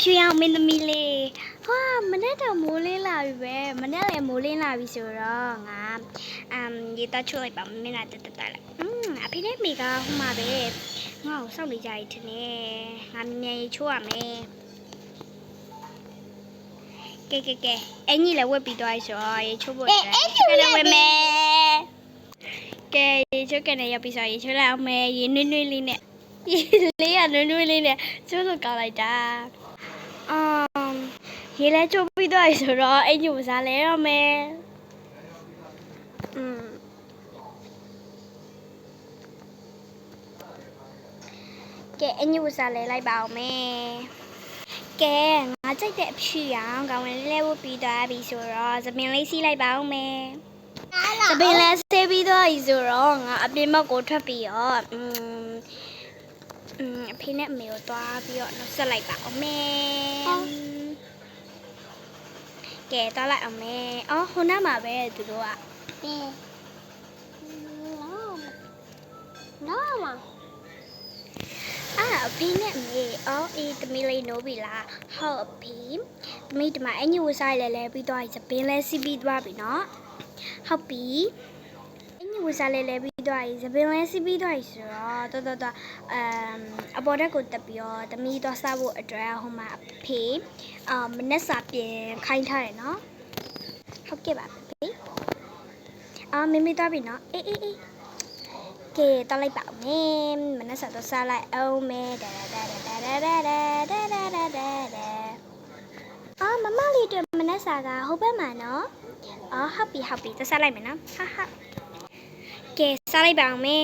ဖြူရောင်မင်းသမီးလေးဟာမနေ့တော့မိုးလင်းလာပြီပဲမနေ့လည်းမိုးလင်းလာပြီဆိုတော့ငါရေတချိုးလိုက်ပါမင်းလားတက်လိုက်အဖေနဲ့မိကဟိုမှာပဲငါ့ကိုစောင့်နေကြရတဲ့နဲ့ငါမြန်ရေချိုးရမယ်ကဲအင်ကြီးလည်းဝက်ပြီးသွားပြီဆိုတော့ရေချိုးဖို့အတွက်လည်းဝက်မယ်ကဲရေချိုးကနေရောက်ပြီဆိုရေချိုးလိုက်အောင်မယ်ရေနွေးလေးနဲ့ရေလေးကနွေးလေးနဲ့ချိုးလို့ကောင်းလိုက်တာရေလဲချိုးပြီးသွားပြီဆိုတော့အင်ကြီးဝစားလဲတော့မယ်ကဲအင်ကြီးဝစားလဲလိုက်ပါအောင်မယ်ကဲငါကြိုက်တဲ့အဖြူရောင်ကောင်းဝင်လဲဝပြီးသွားပြီဆိုတော့သမင်လေးစီးလိုက်ပါအောင်မယ်သမင်လဲဆေးပြီးသွားပြီဆိုတော့ငါအပြင်ဘက်ကိုထွက်ပြီးတော့အဖေနဲ့အမေကိုသွားပြီးတော့နောက်ဆက်လိုက်ပါအောင်မယ်ကဲသွားလိုက်အောင်မယ်ဟိုနားမှာပဲသူတို့ကနော်မအဖေနဲ့အမေအေးသမီးလေးနိုးပြီလားဟုတ်အဖေသမီးဒီမှာအင်ကြီးဝစားလဲပြီးသွားပြီစပင်းလဲစီးပြီးသွားပြီနော်ဟုတ်ပြီအင်ကြီးဝစားလဲပြီးသွားပြီစပင်းလဲစီးပြီးသွားပြီဆိုတော့အပေါ်တက်ကိုတက်ပြီးတော့သမီးသွားစားဖို့အတွက်ဟိုမှာအဖေမနက်စာပြင်ခိုင်းထားတယ်နော်ဟုတ်ကဲ့ပါဖေမမေသွားပြီနော်အေးကဲတောက်လိုက်ပါဦးမယ်မနက်စာတော့စားလိုက်အောင်မယ်မမလေးတို့မနက်စာကဟိုဘက်မှာနော်ဟုတ်ပြီတော့စားလိုက်မယ်နော်ဟာကဲစားလိုက်ပါဦးမယ်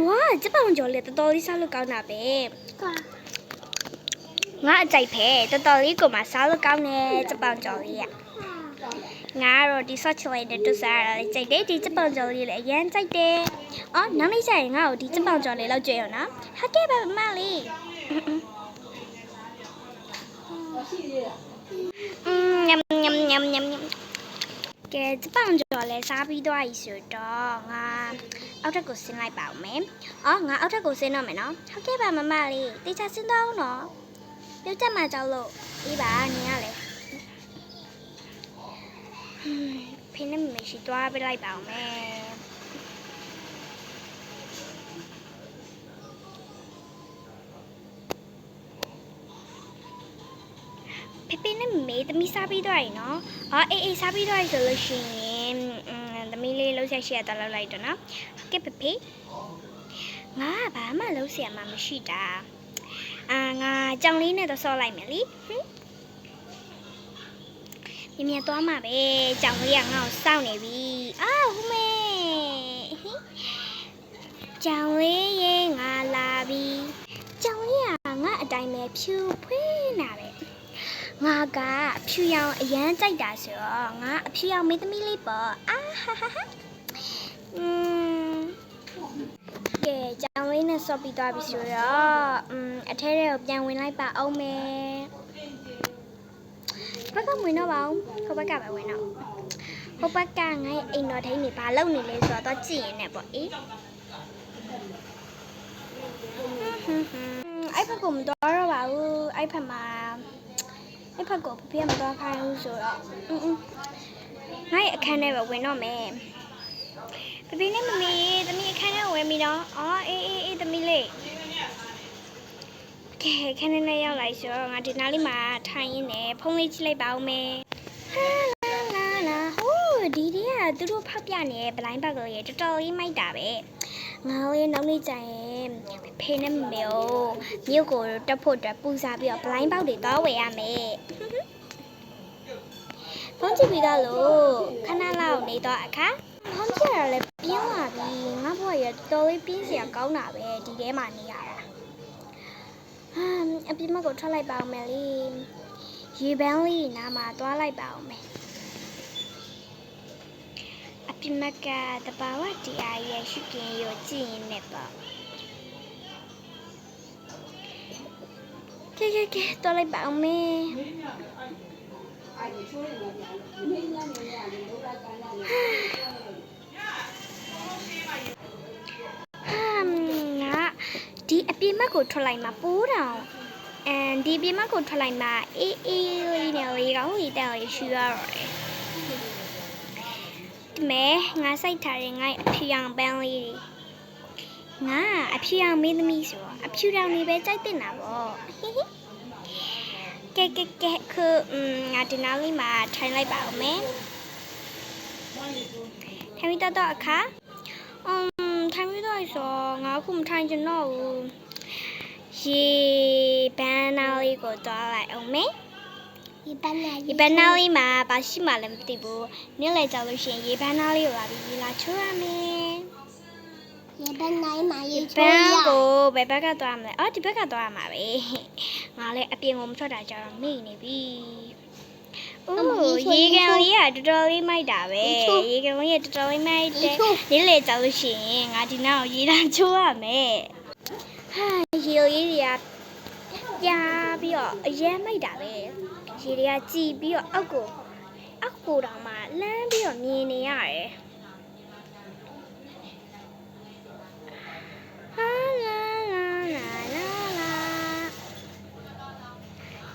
ဝါကျပောင်ကျော်လေးတော်တော်လေးစားလို့ကောင်းတာပဲငါအကြိုက်ဖဲတော်တော်လေးကိုမှစားလို့ကောင်းတယ်ကျပောင်ကျော်လေးอ่ะငါကတော့ဒီဆော့ချလိုက်တဲ့တူစားရတာကြိုက်တယ်ဒီကျပောင်ကျော်လေးလည်းအရင်ကြိုက်တယ်နောက်နေ့ကျရင်ငါ့ကိုဒီကျပောင်ကျော်လေးလောက်ကြွရအောင်နော်ဟုတ်ကဲ့ပါမလေးညမ်ကဲကျပောင်ကျော်လည်းစားပြီးသွားပြီဆိုတော့ငါအောက်ထပ်ကိုဆင်းလိုက်ပါဦးမယ်ငါအောက်ထပ်ကိုဆင်းတော့မယ်နော်ဟုတ်ကဲ့ပါမမလေးတေချာဆင်းတော့အောင်နော်ပြုတ်ချက်မှကြောက်လို့အေးပါနင်ရလေဖေနဲ့မရှိသွားပြလိုက်ပါအောင်မယ်ဖေနဲ့မေသမီးစားပြီးသွားရင်နော်အေးစားပြီးသွားပြီဆိုလို့ရှိရင်သမီးလေးလှုပ်ဆက်ရှိရတော့လောက်လိုက်တော့နော်ဟုတ်ကဲ့ဖေငါကဘာမှလှုပ်ဆက်မှမရှိတာငါကြောင်လေးနဲ့တော့ဆော့လိုက်မယ်လीမြင်သွားမှာပဲကြောင်လေးကငါ့ကိုစောင့်နေပြီဟိုမေကြောင်လေးရေငါလာပြီကြောင်လေးကငါအတိုင်းပဲဖြူဖွေးနာပဲငါကဖြူရောင်အရန်ကြိုက်တာဆိုတော့ငါအဖြူရောင်မင်းသမီးလေးပေါ့ကဲကြောင်လေးနဲ့ဆော့ပြီးသွားပြီဆိုတော့အထဲထဲကိုပြန်ဝင်လိုက်ပါအောင်မယ်ဘက်ကဝင်တော့ပါအောင်ဟိုဘက်ကပဲဝင်တော့ဟိုဘက်ကငါ့အိမ်တော်ထိန်နေဘာလုပ်နေလဲဆိုတော့ကြည့်ရင်လည်းပေါ့အဲ့ဘက်ကမတော်တော့ပါဘူးအဲ့ဘက်ကိုဖေမတော်ခိုင်းဘူးဆိုတော့ငါ့အခန်းထဲပဲဝင်တော့မယ်ဖေနဲ့မမေသမီးအခန်းထဲဝင်ပြီနော်အေးသမီးလေးကဲခဏနဲ့ရောက်လိုက်ဆိုတော့ငါဒီနားလေးမှာထိုင်ရင်းနဲ့ဖုန်းလေးကြည့်လိုက်ပါဦးမယ်လာဟိုးဒီတည်းကသူတို့ဖောက်ပြနေတဲ့ဘလိုင်းဘက်ကလေးတော်တော်လေးမိုက်တာပဲငါလေးနောက်နေ့ကျရင်ဖေနဲ့မမေကိုမြို့ကိုတက်ဖို့အတွက်ပူစားပြီးတော့ဘလိုင်းပေါက်တွေတော့ဝယ်ရမယ်ဖုန်းကြည့်ပြီးတော့လို့ခဏလောက်နေတော့အခါဖုန်းကြည့်ရလဲပြင်းလာပြီငါဘွားရတော်လေးပြင်းစရာကောင်းတာပဲဒီထဲမှာနေရတာအပြင်မကိုထွက်လိုက်ပါအောင်မယ်လေရေပန်းလေးနားမှာသွားလိုက်ပါအောင်မယ်အပြင်မကတဘာဝတရားရဲ့ရှိကင်းရောကြည့်ရင်လည်းပေါ့ကဲသွားလိုက်ပါအောင်မယ်ငါဒီအ ပြင်မကိုထွက်လိုက်မှာပိုးတောင်ဒီပြင်မကိုထွက်လိုက်မှာအေးလေးနဲ့လေးကောင်းလေးတောင်လေးရှူရတော့တယ်ဒီမဲ့ငါစိုက်ထားတဲ့ငါအဖြူရောင်ပန်းလေးငါအဖြူရောင်မင်းသမီးဆိုတော့အဖြူရောင်လေးပဲကြိုက်တင်တာပေါ့ကဲခုငါဒီနောက်လေးမှာထိုင်လိုက်ပါဦးမယ်ထိုင်ပြီးတော့အခါထိုင်ပြီးတော့ဆိုငါခုမထိုင်ချင်တော့ဘူးရေပန်းနာလေးကိုသွားလိုက်အောင်မယ်ရေပန်းနာလေးမှာဘာရှိမှလည်းမသိဘူးနေ့လေကြောက်လို့ရှိရင်ရေပန်းနာလေးကိုလာပြီးလာချိုးရမယ်ရေပန်းနာလေးမှာရေချိုးရကိုဘယ်ဘက်ကသွားမလဲအော်ဒီဘက်ကသွားရမှာပဲငါလည်းအပြင်ကိုမထွက်တာကြတော့မေ့နေပြီအိုးရေကန်လေးကတော်တော်လေးမိုက်တာပဲရေကန်လေးကတော်တော်လေးမိုက်တယ်နေ့လေကြောက်လို့ရှိရင်ငါဒီနောက်ရေလာချိုးရမယ်ဟာရေလေးတွေကပြားပြီးတော့အရဲမိုက်တာပဲရေတွေကကြည်ပြီးတော့အောက်ကိုတောင်မှလမ်းပြီးတော့မြင်နေရတယ်ဟာလာ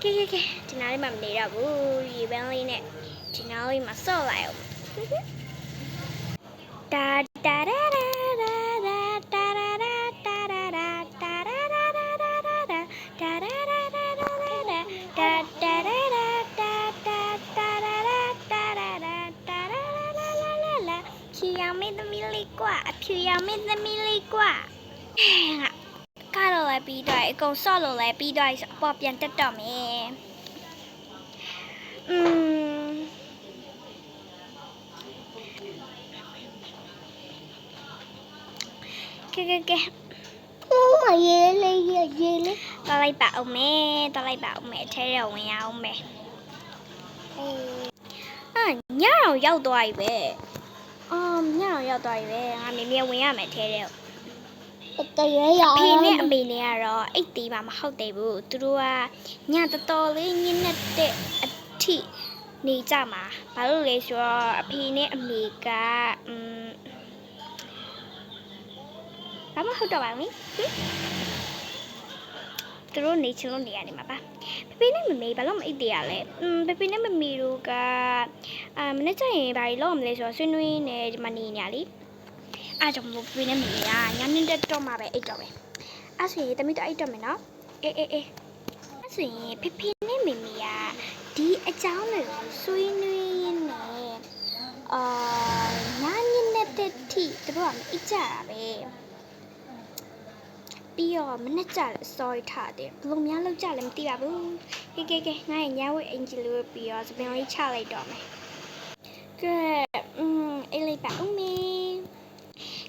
ကဲဒီနားလေးမှမနေတော့ဘူးရေပန်းလေးနဲ့ဒီနားလေးမှာဆော့လိုက်အောင်တာတာရာရာရာတာရာရာတာရာရာတာရာရာတာရာရာတာတာရာရာတာတာတာရာရာတာရာရာတာရာရာလာဖြူရောင်မင်းသမီးလေးกว่าအဖြူရောင်မင်းသမီးလေးกว่าကတော့လည်းပြီးတော့အကုန်ဆော့လို့လည်းပြီးတော့အပေါ်ပြန်တက်တော့မယ်ကဲမရေးလေးတော့လိုက်ပါအောင်မယ်ထဲရဝင်ရအောင်မယ်ညအောင်ရောက်သွားပြီပဲညအောင်ရောက်သွားပြီပဲငါမေမေဝင်ရမယ်ထဲတဲ့တရေရအဖေနဲ့အမေနဲ့ကတော့အိတ်သေးမှမဟုတ်သေးဘူးသူတို့ကညတော်လေးညနေတဲ့အထိနေကြမှာဘာလို့လဲဆိုတော့အဖေနဲ့အမေကဘာမှဟုတ်တော့ပါဘူးသူတို့နေချင်လို့နေရနေမှာပါဖေနဲ့မမေဘာလို့မအိတ်သေးရလဲဖေနဲ့မမေတို့ကမနေ့ကျရင်ဘာလို့မလဲဆိုတော့ဆွေးနွေးနေဒီမှာနေနေရလေအားကြောင့်မို့ဖေနဲ့မမေကညနေတက်တော့မှပဲအိတ်တော့ပဲအဲ့ဆိုရင်တမီးတော့အိတ်တော့မယ်နော်အေးအဲ့ဆိုရင်ဖေနဲ့မမေကဒီအကြောင်းတွေကိုဆွေးနွေးရင်းနဲ့ညနေတက်ထိသူတို့ကမအိတ်ကြတာပဲပြီးတော့မနေ့ကျလည်း story ထားတယ်ဘလို့များလောက်ကြလည်းမသိပါဘူးကဲငါ့ရဲ့ညဝဲအင်ဂျီလို့ပြီးတော့စပင်လေးချလိုက်တော့မယ်ကဲအေးလိုက်ပါဦးမေ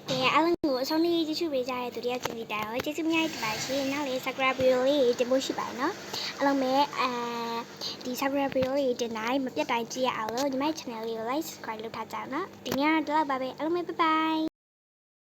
ကဲအားလုံးကိုအဆုံးလေးကြည့်ရှုပေးကြတဲ့သူတွေကကြည့်နေတာရောကျေးဇူးများတင်ပါရှင်နောက်လေး subscribe လေးတင်ဖို့ရှိပါတယ်နော်အားလုံးပဲဒီ subscribe လေးတင်တိုင်းမပြတ်တိုင်းကြည့်ရအောင်လို့ညီမ channel လေးကို like subscribe လုပ်ထားကြအောင်နော်ဒီနေ့ကတော့ဒီလောက်ပါပဲအားလုံးပဲ bye bye